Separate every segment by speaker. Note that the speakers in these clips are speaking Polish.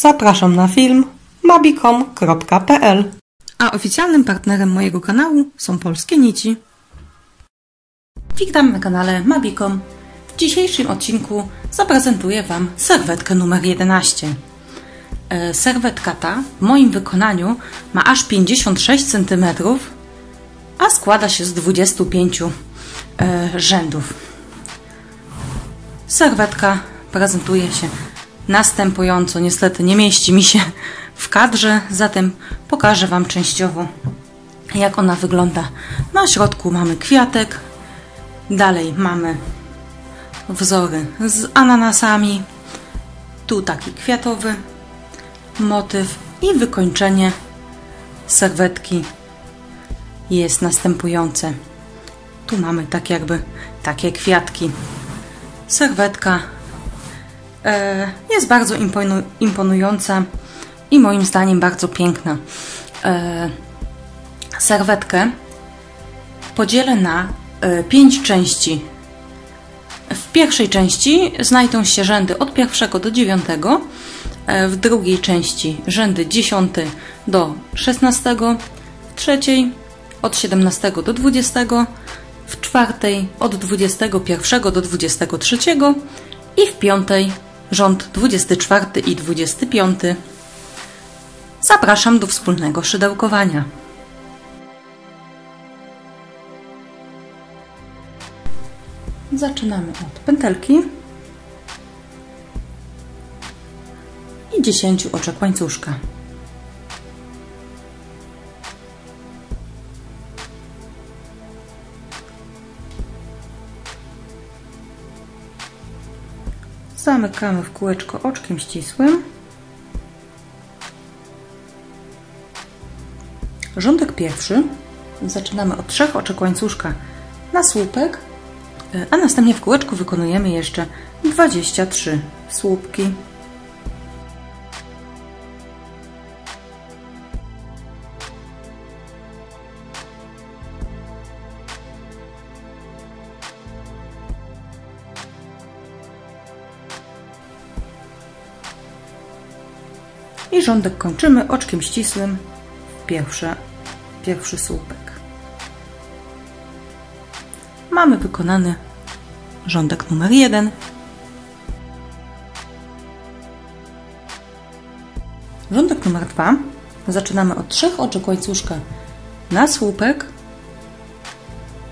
Speaker 1: Zapraszam na film mabicom.pl. A oficjalnym partnerem mojego kanału są Polskie Nici. Witam na kanale Mabicom. W dzisiejszym odcinku zaprezentuję Wam serwetkę numer 11. Serwetka ta w moim wykonaniu ma aż 56 cm, a składa się z 25 rzędów. Serwetka prezentuje się następująco. Niestety nie mieści mi się w kadrze, zatem pokażę Wam częściowo, jak ona wygląda. Na środku mamy kwiatek, dalej mamy wzory z ananasami, tu taki kwiatowy motyw i wykończenie serwetki jest następujące. Tu mamy tak jakby takie kwiatki. Serwetka jest bardzo imponująca i moim zdaniem bardzo piękna. Serwetkę podzielę na 5 części. W pierwszej części znajdą się rzędy od 1 do 9, w drugiej części rzędy 10 do 16, w trzeciej od 17 do 20, w czwartej od 21 do 23 i w piątej rząd 24 i 25. Zapraszam do wspólnego szydełkowania. Zaczynamy od pętelki i 10 oczek łańcuszka. Zamykamy w kółeczko oczkiem ścisłym. Rządek pierwszy zaczynamy od 3 oczek łańcuszka na słupek, a następnie w kółeczku wykonujemy jeszcze 23 słupki. I rządek kończymy oczkiem ścisłym w pierwszy słupek. Mamy wykonany rządek numer 1. Rządek numer 2 zaczynamy od 3 oczek łańcuszka na słupek,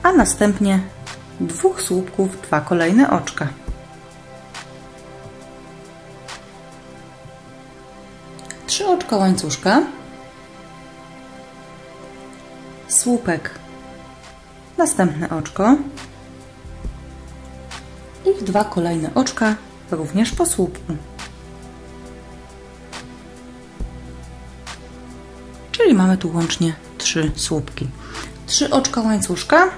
Speaker 1: a następnie 2 słupków, 2 kolejne oczka. Trzy oczka łańcuszka, słupek, następne oczko i 2 kolejne oczka również po słupku. Czyli mamy tu łącznie 3 słupki. 3 oczka łańcuszka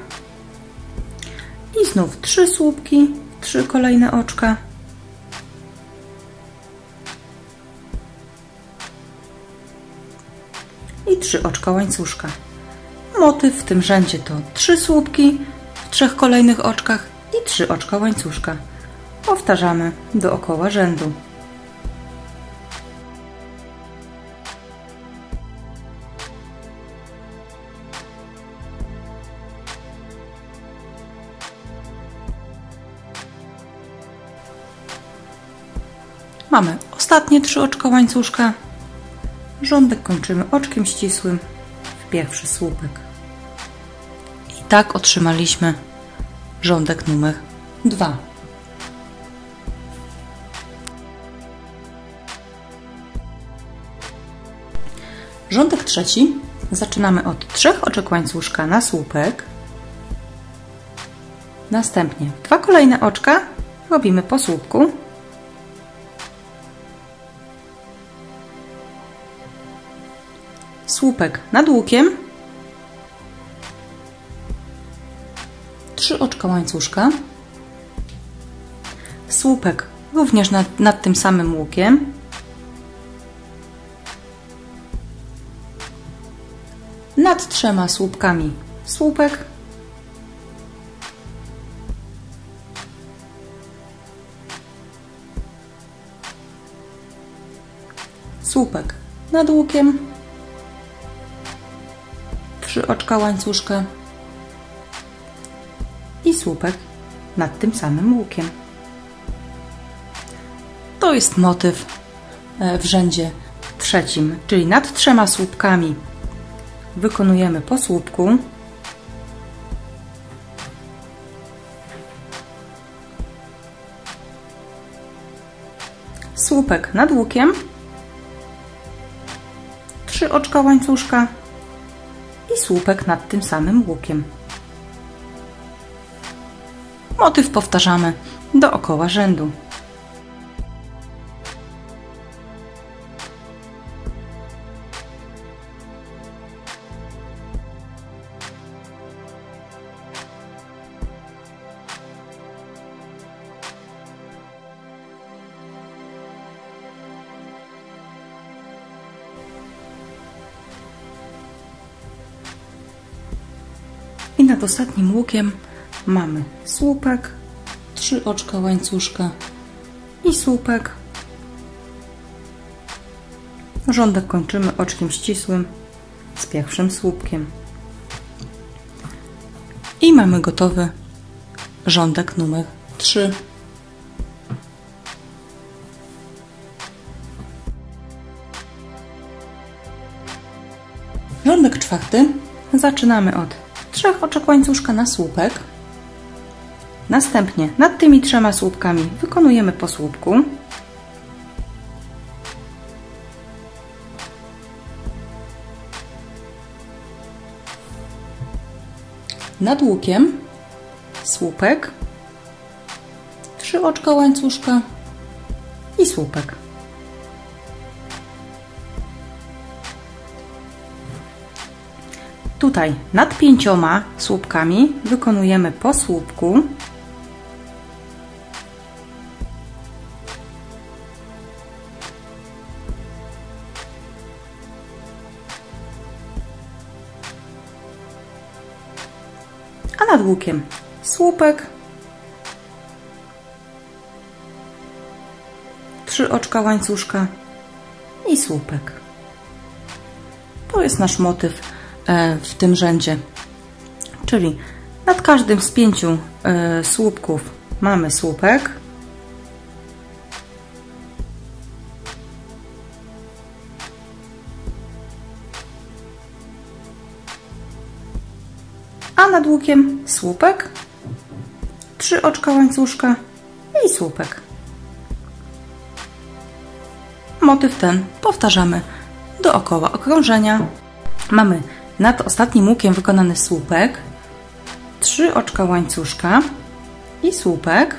Speaker 1: i znów 3 słupki, 3 kolejne oczka. I 3 oczka łańcuszka. Motyw w tym rzędzie to 3 słupki w 3 kolejnych oczkach i 3 oczka łańcuszka. Powtarzamy dookoła rzędu. Mamy ostatnie 3 oczka łańcuszka. Rządek kończymy oczkiem ścisłym w pierwszy słupek. I tak otrzymaliśmy rządek numer 2. Rządek trzeci zaczynamy od 3 oczek łańcuszka na słupek. Następnie 2 kolejne oczka robimy po słupku. Słupek nad łukiem, 3 oczka łańcuszka, słupek również nad tym samym łukiem, nad 3 słupkami słupek, słupek nad łukiem, 3 oczka łańcuszka i słupek nad tym samym łukiem. To jest motyw w rzędzie trzecim, czyli nad 3 słupkami wykonujemy po słupku, słupek nad łukiem, 3 oczka łańcuszka i słupek nad tym samym łukiem. Motyw powtarzamy dookoła rzędu. I nad ostatnim łukiem mamy słupek, 3 oczka łańcuszka i słupek. Rządek kończymy oczkiem ścisłym z pierwszym słupkiem. I mamy gotowy rządek numer 3. Rządek 4 zaczynamy od 3 oczek łańcuszka na słupek. Następnie nad tymi 3 słupkami wykonujemy po słupku. Nad łukiem słupek, 3 oczka łańcuszka i słupek. Tutaj nad 5 słupkami wykonujemy po słupku. A nad łukiem słupek, 3 oczka łańcuszka i słupek. To jest nasz motyw w tym rzędzie, czyli nad każdym z 5 słupków mamy słupek, a nad łukiem słupek, 3 oczka łańcuszka i słupek. Motyw ten powtarzamy dookoła okrążenia. Mamy nad ostatnim łukiem wykonany słupek, 3 oczka łańcuszka i słupek.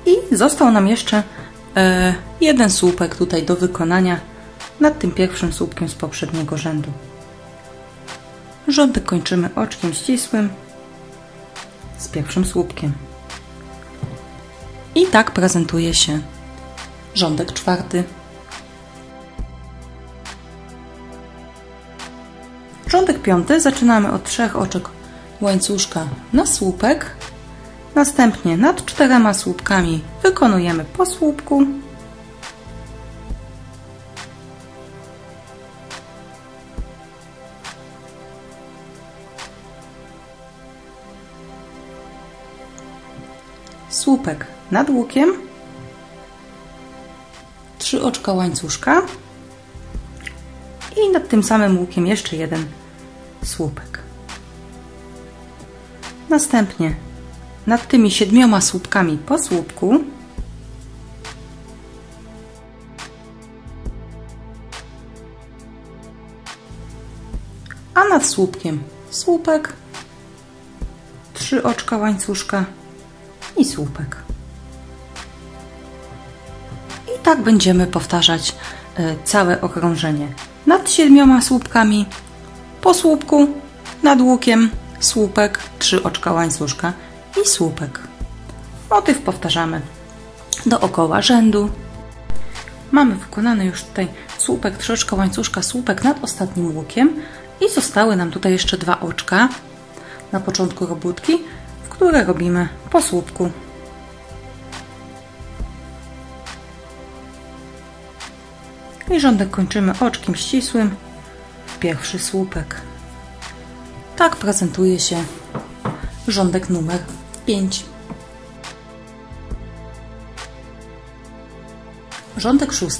Speaker 1: I został nam jeszcze jeden słupek tutaj do wykonania nad tym pierwszym słupkiem z poprzedniego rzędu. Rządek kończymy oczkiem ścisłym z pierwszym słupkiem. I tak prezentuje się rządek 4. Rządek 5 zaczynamy od 3 oczek łańcuszka na słupek. Następnie nad 4 słupkami wykonujemy po słupku. Słupek nad łukiem, 3 oczka łańcuszka i nad tym samym łukiem jeszcze jeden słupek. Następnie nad tymi 7 słupkami po słupku a nad słupkiem słupek, 3 oczka łańcuszka i słupek. I tak będziemy powtarzać całe okrążenie. Nad 7 słupkami po słupku, nad łukiem słupek, 3 oczka łańcuszka i słupek. Motyw powtarzamy dookoła rzędu. Mamy wykonany już tutaj słupek, 3 oczka łańcuszka, słupek nad ostatnim łukiem i zostały nam tutaj jeszcze 2 oczka na początku robótki, w które robimy po słupku. I rządek kończymy oczkiem ścisłym w pierwszy słupek. Tak prezentuje się rządek numer 5. Rządek 6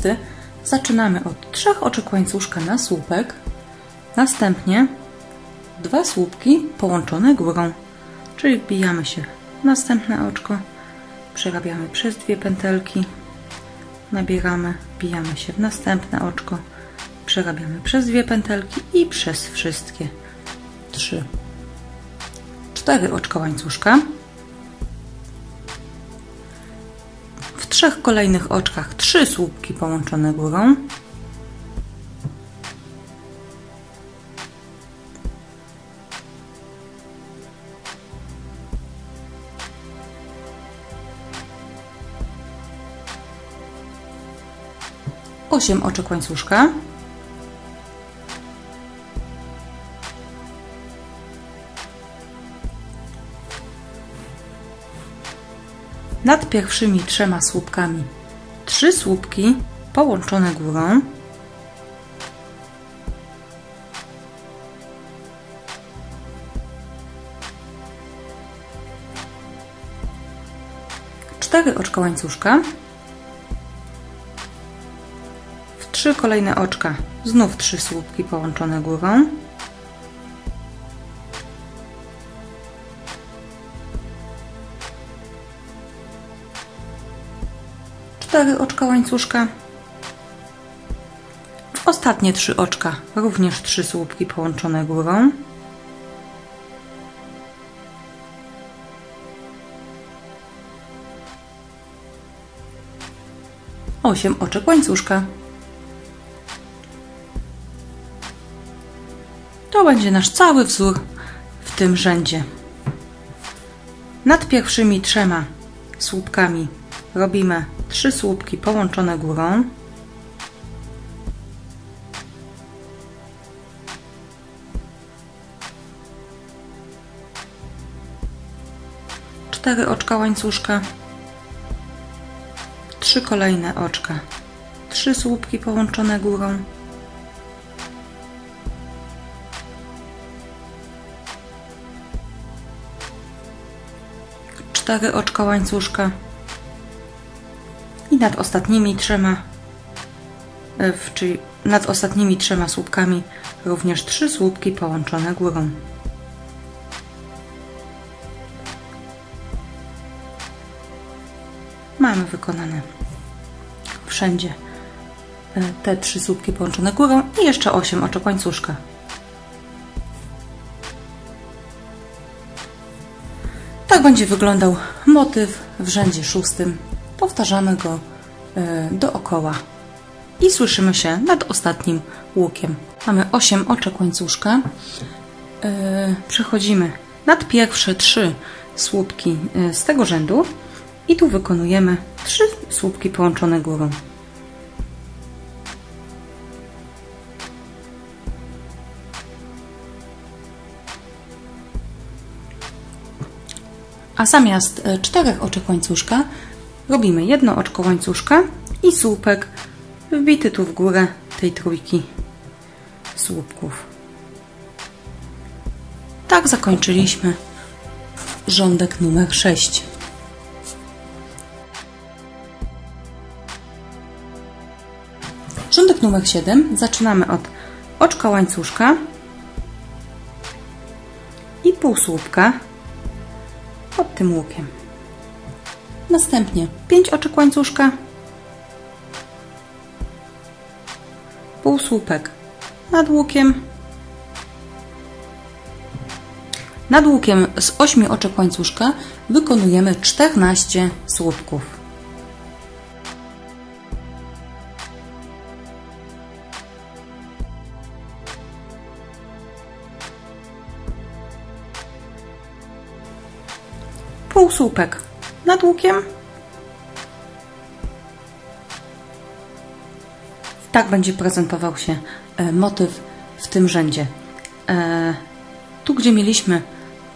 Speaker 1: zaczynamy od 3 oczek łańcuszka na słupek, następnie 2 słupki połączone górą, czyli wbijamy się w następne oczko, przerabiamy przez 2 pętelki, nabieramy, wbijamy się w następne oczko, przerabiamy przez 2 pętelki i przez wszystkie 3. 4 oczka łańcuszka. W 3 kolejnych oczkach 3 słupki połączone górą. Osiem oczek łańcuszka. Nad pierwszymi 3 słupkami 3 słupki połączone górą. Cztery oczka łańcuszka. W 3 kolejne oczka znów 3 słupki połączone górą. Cztery oczka łańcuszka. W ostatnie 3 oczka również 3 słupki połączone górą. Osiem oczek łańcuszka. To będzie nasz cały wzór w tym rzędzie. Nad pierwszymi 3 słupkami robimy 3 słupki połączone górą. Cztery oczka łańcuszka. 3 kolejne oczka 3 słupki połączone górą. Cztery oczka łańcuszka. I nad ostatnimi 3, czyli nad ostatnimi 3 słupkami również 3 słupki połączone górą. Mamy wykonane wszędzie te 3 słupki połączone górą i jeszcze 8 oczek łańcuszka. Tak będzie wyglądał motyw w rzędzie 6. Powtarzamy go dookoła i słyszymy się nad ostatnim łukiem. Mamy 8 oczek łańcuszka. Przechodzimy nad pierwsze 3 słupki z tego rzędu i tu wykonujemy 3 słupki połączone górą. A zamiast 4 oczek łańcuszka robimy 1 oczko łańcuszka i słupek wbity tu w górę tej trójki słupków. Tak zakończyliśmy rządek numer 6. Rządek numer 7 zaczynamy od oczka łańcuszka i półsłupka pod tym łukiem. Następnie 5 oczek łańcuszka, półsłupek nad łukiem. Nad łukiem z 8 oczek łańcuszka wykonujemy 14 słupków. Półsłupek nad łukiem. Tak będzie prezentował się motyw w tym rzędzie. Tu, gdzie mieliśmy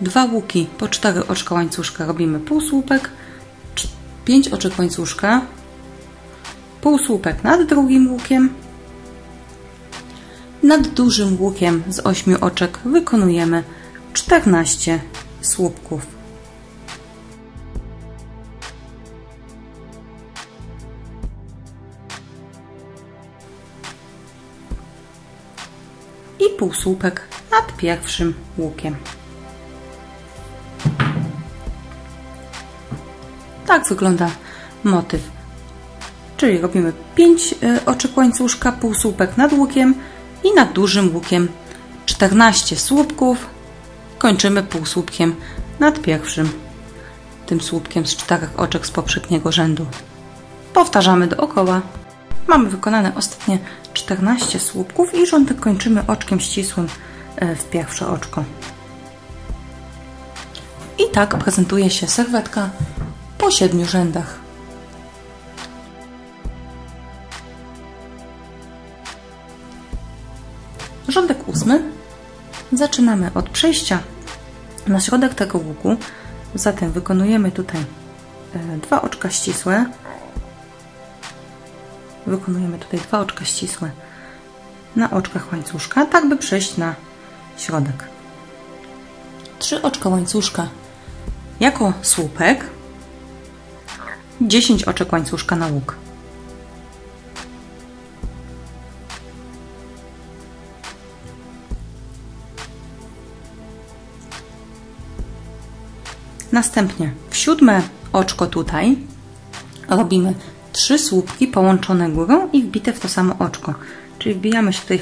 Speaker 1: 2 łuki po 4 oczka łańcuszka, robimy półsłupek, 5 oczek łańcuszka, półsłupek nad drugim łukiem, Nad dużym łukiem z 8 oczek wykonujemy 14 słupków. I półsłupek nad pierwszym łukiem. Tak wygląda motyw. Czyli robimy 5 oczek łańcuszka, półsłupek nad łukiem i nad dużym łukiem 14 słupków. Kończymy półsłupkiem nad pierwszym, tym słupkiem z 4 oczek z poprzedniego rzędu. Powtarzamy dookoła. Mamy wykonane ostatnie 14 słupków i rządek kończymy oczkiem ścisłym w pierwsze oczko. I tak prezentuje się serwetka po 7 rzędach. Rządek 8. Zaczynamy od przejścia na środek tego łuku. Zatem wykonujemy tutaj 2 oczka ścisłe. Wykonujemy tutaj 2 oczka ścisłe na oczkach łańcuszka, tak by przejść na środek. 3 oczka łańcuszka jako słupek, 10 oczek łańcuszka na łuk. Następnie w 7 oczko tutaj robimy 3 słupki połączone górą i wbite w to samo oczko. Czyli wbijamy się tutaj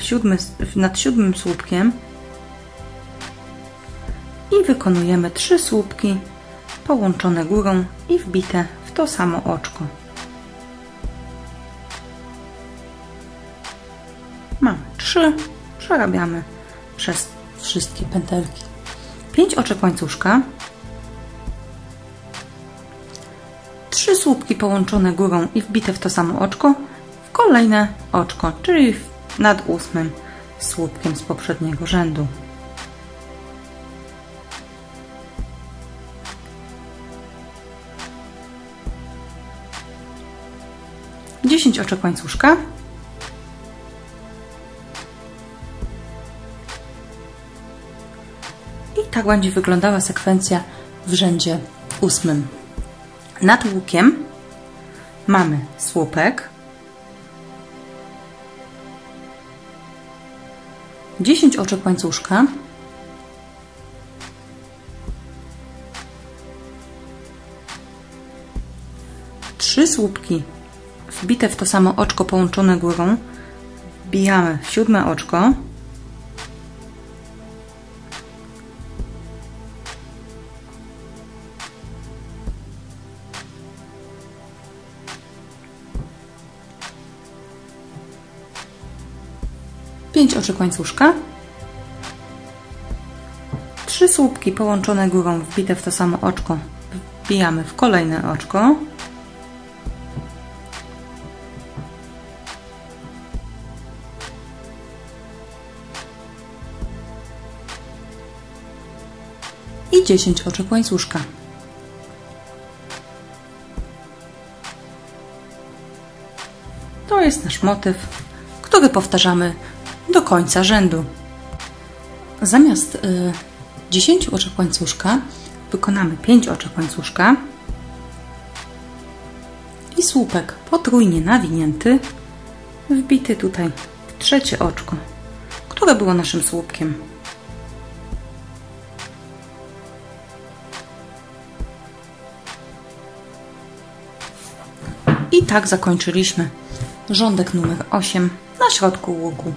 Speaker 1: nad 7 słupkiem i wykonujemy 3 słupki połączone górą i wbite w to samo oczko. Mamy 3, przerabiamy przez wszystkie pętelki. 5 oczek łańcuszka, 3 słupki połączone górą i wbite w to samo oczko w kolejne oczko, czyli nad 8 słupkiem z poprzedniego rzędu. Dziesięć oczek łańcuszka, i tak będzie wyglądała sekwencja w rzędzie 8. Nad łukiem mamy słupek, 10 oczek łańcuszka, trzy słupki wbite w to samo oczko połączone górą, wbijamy w 7 oczko, pięć oczek łańcuszka, 3 słupki połączone górą wbite w to samo oczko, wbijamy w kolejne oczko, i 10 oczek łańcuszka. To jest nasz motyw, który powtarzamy do końca rzędu. Zamiast 10 oczek łańcuszka wykonamy 5 oczek łańcuszka i słupek potrójnie nawinięty, wbity tutaj w trzecie oczko, które było naszym słupkiem. I tak zakończyliśmy rządek numer 8 na środku łuku.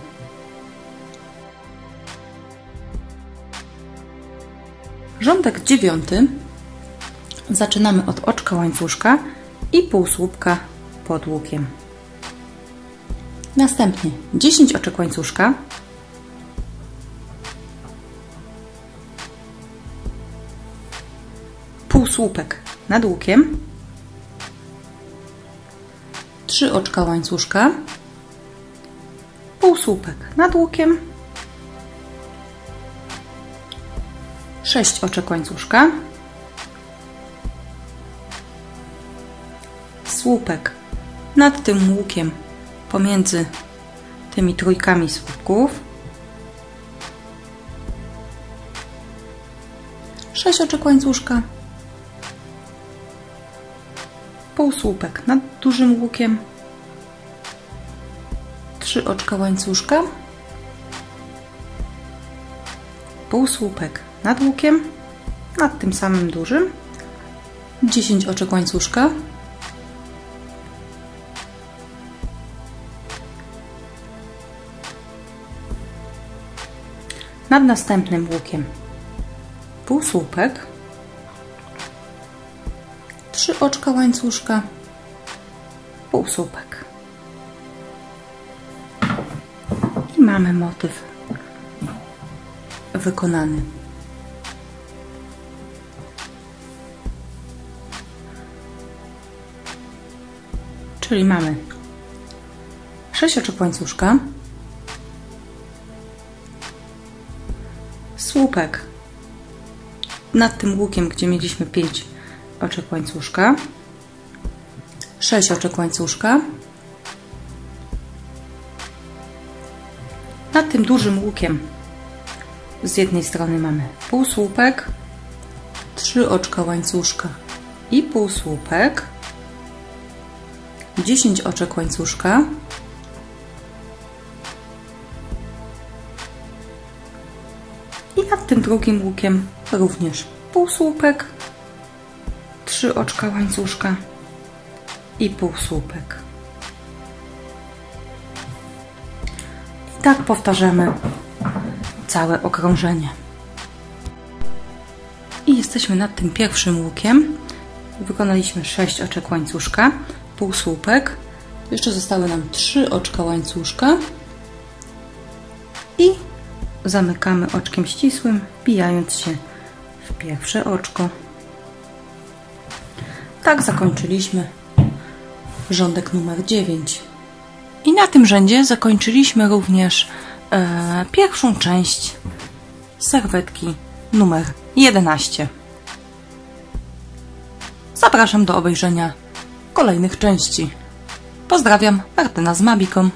Speaker 1: Rządek 9 zaczynamy od oczka łańcuszka i półsłupka pod łukiem. Następnie 10 oczek łańcuszka, półsłupek nad łukiem, 3 oczka łańcuszka, półsłupek nad łukiem, 6 oczek łańcuszka, słupek nad tym łukiem pomiędzy tymi trójkami słupków, 6 oczek łańcuszka, półsłupek nad dużym łukiem, 3 oczka łańcuszka, półsłupek nad łukiem, nad tym samym dużym, 10 oczek łańcuszka, nad następnym łukiem półsłupek, 3 oczka łańcuszka, półsłupek. I mamy motyw wykonany. Czyli mamy 6 oczek łańcuszka, słupek nad tym łukiem, gdzie mieliśmy 5 oczek łańcuszka, 6 oczek łańcuszka, nad tym dużym łukiem z jednej strony mamy półsłupek, 3 oczka łańcuszka i półsłupek, 10 oczek łańcuszka, i nad tym drugim łukiem również półsłupek, 3 oczka łańcuszka i półsłupek. I tak powtarzamy całe okrążenie. I jesteśmy nad tym pierwszym łukiem. Wykonaliśmy 6 oczek łańcuszka, półsłupek, jeszcze zostały nam 3 oczka łańcuszka i zamykamy oczkiem ścisłym, wbijając się w pierwsze oczko. Tak zakończyliśmy rządek numer 9. I na tym rzędzie zakończyliśmy również pierwszą część serwetki numer 11. Zapraszam do obejrzenia kolejnych części. Pozdrawiam, Martyna z Mabiką.